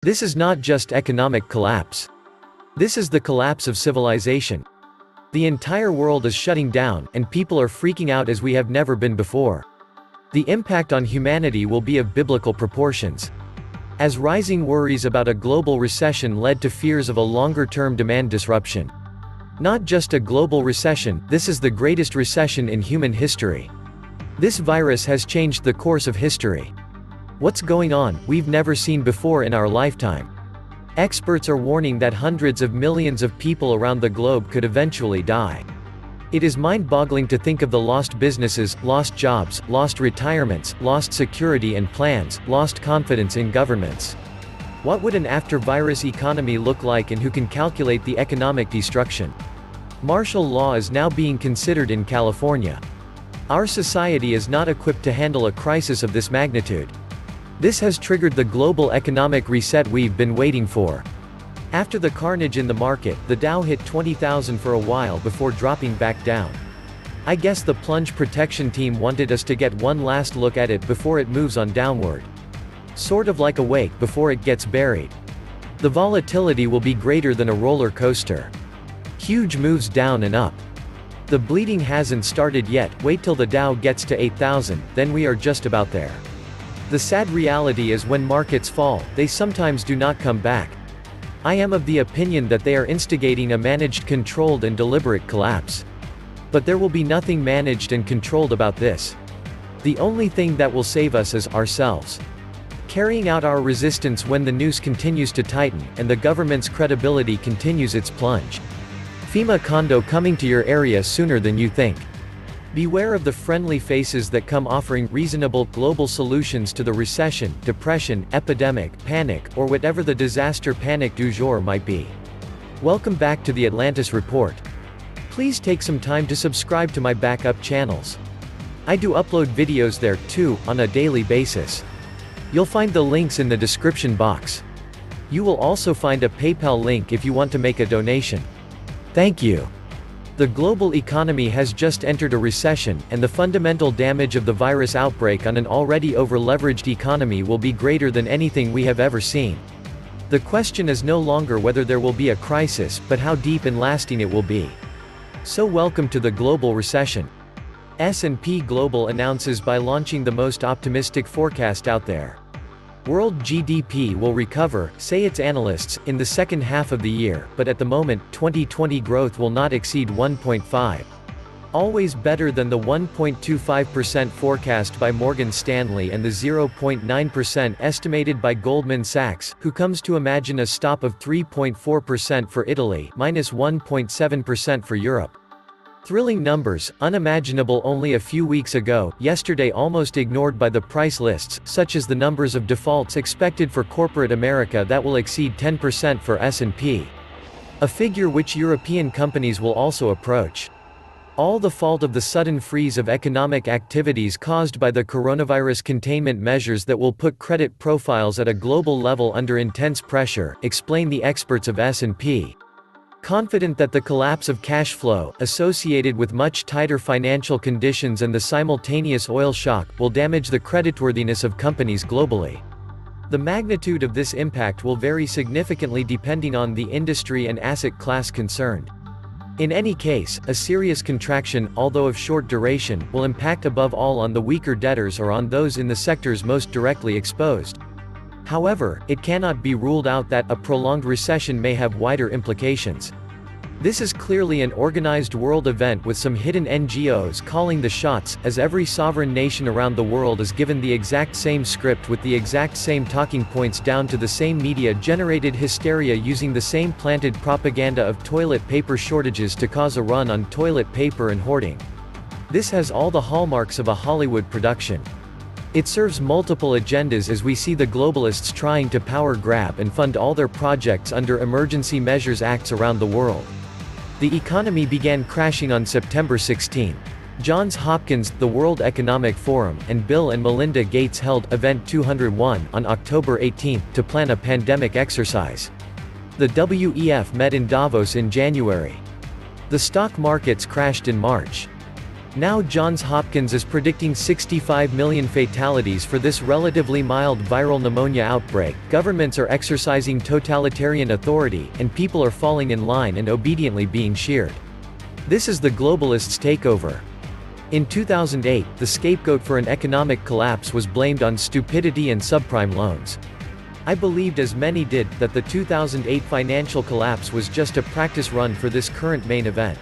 This is not just economic collapse. This is the collapse of civilization. The entire world is shutting down, and people are freaking out as we have never been before. The impact on humanity will be of biblical proportions. As rising worries about a global recession led to fears of a longer-term demand disruption. Not just a global recession, this is the greatest recession in human history. This virus has changed the course of history. What's going on, we've never seen before in our lifetime. Experts are warning that hundreds of millions of people around the globe could eventually die. It is mind-boggling to think of the lost businesses, lost jobs, lost retirements, lost security and plans, lost confidence in governments. What would an after-virus economy look like, and who can calculate the economic destruction? Martial law is now being considered in California. Our society is not equipped to handle a crisis of this magnitude. This has triggered the global economic reset we've been waiting for. After the carnage in the market, the Dow hit 20,000 for a while before dropping back down. I guess the plunge protection team wanted us to get one last look at it before it moves on downward. Sort of like a wake before it gets buried. The volatility will be greater than a roller coaster. Huge moves down and up. The bleeding hasn't started yet, wait till the Dow gets to 8,000, then we are just about there. The sad reality is when markets fall, they sometimes do not come back. I am of the opinion that they are instigating a managed, controlled and deliberate collapse. But there will be nothing managed and controlled about this. The only thing that will save us is ourselves. Carrying out our resistance when the noose continues to tighten, and the government's credibility continues its plunge. FEMA condo coming to your area sooner than you think. Beware of the friendly faces that come offering reasonable, global solutions to the recession, depression, epidemic, panic, or whatever the disaster panic du jour might be. Welcome back to the Atlantis Report. Please take some time to subscribe to my backup channels. I do upload videos there, too, on a daily basis. You'll find the links in the description box. You will also find a PayPal link if you want to make a donation. Thank you. The global economy has just entered a recession, and the fundamental damage of the virus outbreak on an already over-leveraged economy will be greater than anything we have ever seen. The question is no longer whether there will be a crisis, but how deep and lasting it will be. So welcome to the global recession. S&P Global announces by launching the most optimistic forecast out there. World GDP will recover, say its analysts, in the second half of the year, but at the moment, 2020 growth will not exceed 1.5. Always better than the 1.25% forecast by Morgan Stanley and the 0.9% estimated by Goldman Sachs, who comes to imagine a stop of 3.4% for Italy, minus 1.7% for Europe. Thrilling numbers, unimaginable only a few weeks ago, yesterday almost ignored by the price lists, such as the numbers of defaults expected for corporate America that will exceed 10% for S&P. A figure which European companies will also approach. All the fault of the sudden freeze of economic activities caused by the coronavirus containment measures that will put credit profiles at a global level under intense pressure, explain the experts of S&P. Confident that the collapse of cash flow, associated with much tighter financial conditions and the simultaneous oil shock, will damage the creditworthiness of companies globally. The magnitude of this impact will vary significantly depending on the industry and asset class concerned. In any case, a serious contraction, although of short duration, will impact above all on the weaker debtors or on those in the sectors most directly exposed. However, it cannot be ruled out that a prolonged recession may have wider implications. This is clearly an organized world event with some hidden NGOs calling the shots, as every sovereign nation around the world is given the exact same script with the exact same talking points down to the same media-generated hysteria using the same planted propaganda of toilet paper shortages to cause a run on toilet paper and hoarding. This has all the hallmarks of a Hollywood production. It serves multiple agendas as we see the globalists trying to power grab and fund all their projects under Emergency Measures Acts around the world. The economy began crashing on September 16. Johns Hopkins, the World Economic Forum, and Bill and Melinda Gates held Event 201 on October 18 to plan a pandemic exercise. The WEF met in Davos in January. The stock markets crashed in March. Now Johns Hopkins is predicting 65 million fatalities for this relatively mild viral pneumonia outbreak. Governments are exercising totalitarian authority, and people are falling in line and obediently being sheared. This is the globalists' takeover. In 2008, the scapegoat for an economic collapse was blamed on stupidity and subprime loans. I believed, as many did, that the 2008 financial collapse was just a practice run for this current main event.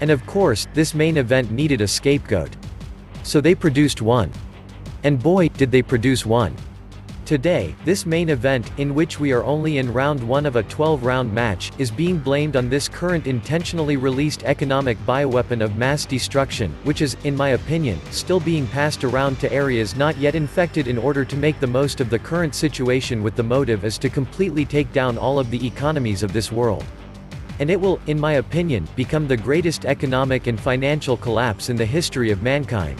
And of course, this main event needed a scapegoat. So they produced one. And boy, did they produce one. Today, this main event, in which we are only in round 1 of a 12-round match, is being blamed on this current intentionally released economic bioweapon of mass destruction, which is, in my opinion, still being passed around to areas not yet infected in order to make the most of the current situation, with the motive is to completely take down all of the economies of this world. And it will, in my opinion, become the greatest economic and financial collapse in the history of mankind.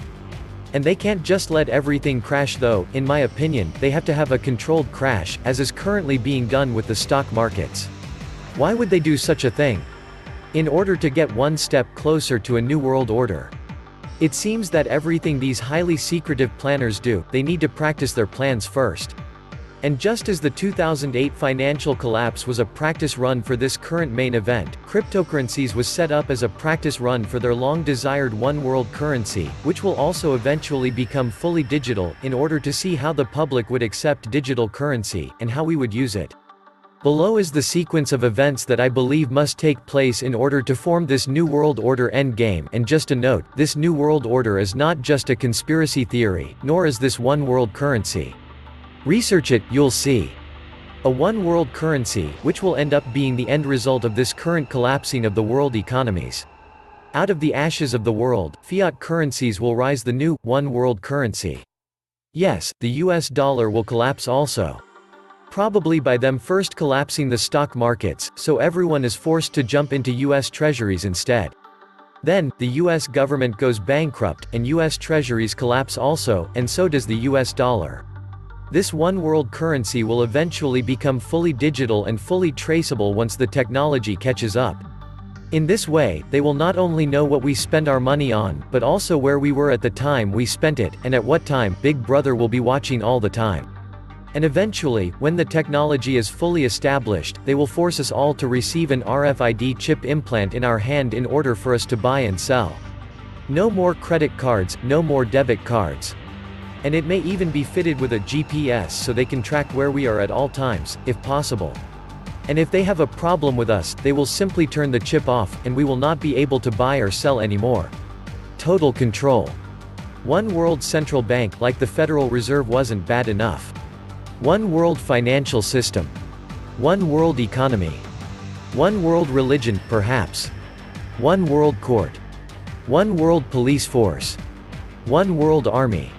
And they can't just let everything crash though. In my opinion, they have to have a controlled crash, as is currently being done with the stock markets. Why would they do such a thing? In order to get one step closer to a new world order. It seems that everything these highly secretive planners do, they need to practice their plans first. And just as the 2008 financial collapse was a practice run for this current main event, cryptocurrencies was set up as a practice run for their long-desired one-world currency, which will also eventually become fully digital, in order to see how the public would accept digital currency, and how we would use it. Below is the sequence of events that I believe must take place in order to form this New World Order endgame. And just a note, this New World Order is not just a conspiracy theory, nor is this one-world currency. Research it, you'll see. A one-world currency, which will end up being the end result of this current collapsing of the world economies. Out of the ashes of the world, fiat currencies will rise, the new, one-world currency. Yes, the US dollar will collapse also. Probably by them first collapsing the stock markets, so everyone is forced to jump into US treasuries instead. Then, the US government goes bankrupt, and US treasuries collapse also, and so does the US dollar. This one-world currency will eventually become fully digital and fully traceable once the technology catches up. In this way, they will not only know what we spend our money on, but also where we were at the time we spent it, and at what time. Big Brother will be watching all the time. And eventually, when the technology is fully established, they will force us all to receive an RFID chip implant in our hand in order for us to buy and sell. No more credit cards, no more debit cards. And it may even be fitted with a GPS so they can track where we are at all times, if possible. And if they have a problem with us, they will simply turn the chip off, and we will not be able to buy or sell anymore. Total control. One world central bank like the Federal Reserve wasn't bad enough. One world financial system. One world economy. One world religion, perhaps. One world court. One world police force. One world army.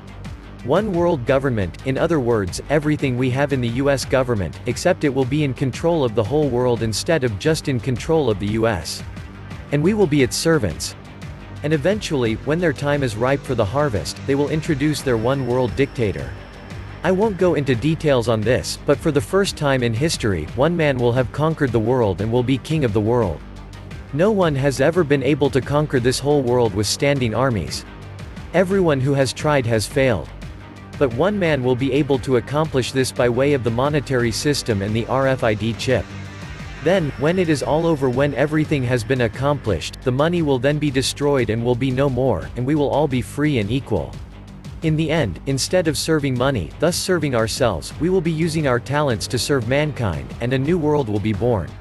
One world government, in other words, everything we have in the US government, except it will be in control of the whole world instead of just in control of the US. And we will be its servants. And eventually, when their time is ripe for the harvest, they will introduce their one world dictator. I won't go into details on this, but for the first time in history, one man will have conquered the world and will be king of the world. No one has ever been able to conquer this whole world with standing armies. Everyone who has tried has failed. But one man will be able to accomplish this by way of the monetary system and the RFID chip. Then, when it is all over, when everything has been accomplished, the money will then be destroyed and will be no more, and we will all be free and equal. In the end, instead of serving money, thus serving ourselves, we will be using our talents to serve mankind, and a new world will be born.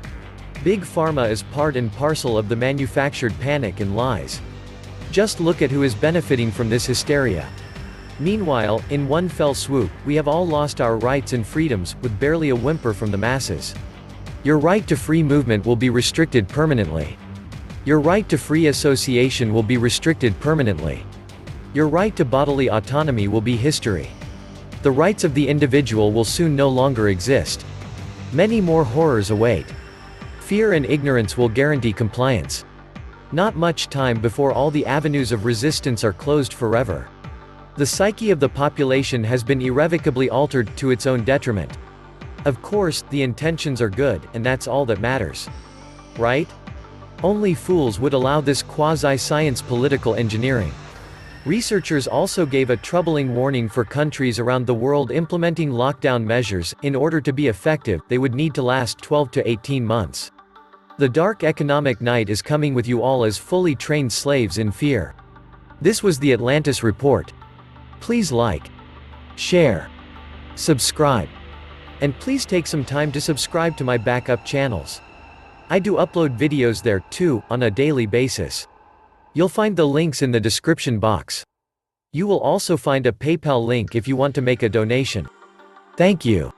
Big Pharma is part and parcel of the manufactured panic and lies. Just look at who is benefiting from this hysteria. Meanwhile, in one fell swoop, we have all lost our rights and freedoms, with barely a whimper from the masses. Your right to free movement will be restricted permanently. Your right to free association will be restricted permanently. Your right to bodily autonomy will be history. The rights of the individual will soon no longer exist. Many more horrors await. Fear and ignorance will guarantee compliance. Not much time before all the avenues of resistance are closed forever. The psyche of the population has been irrevocably altered, to its own detriment. Of course, the intentions are good, and that's all that matters. Right? Only fools would allow this quasi-science political engineering. Researchers also gave a troubling warning for countries around the world implementing lockdown measures. In order to be effective, they would need to last 12 to 18 months. The dark economic night is coming with you all as fully trained slaves in fear. This was the Atlantis Report. Please like, share, subscribe, and please take some time to subscribe to my backup channels. I do upload videos there, too, on a daily basis. You'll find the links in the description box. You will also find a PayPal link if you want to make a donation. Thank you.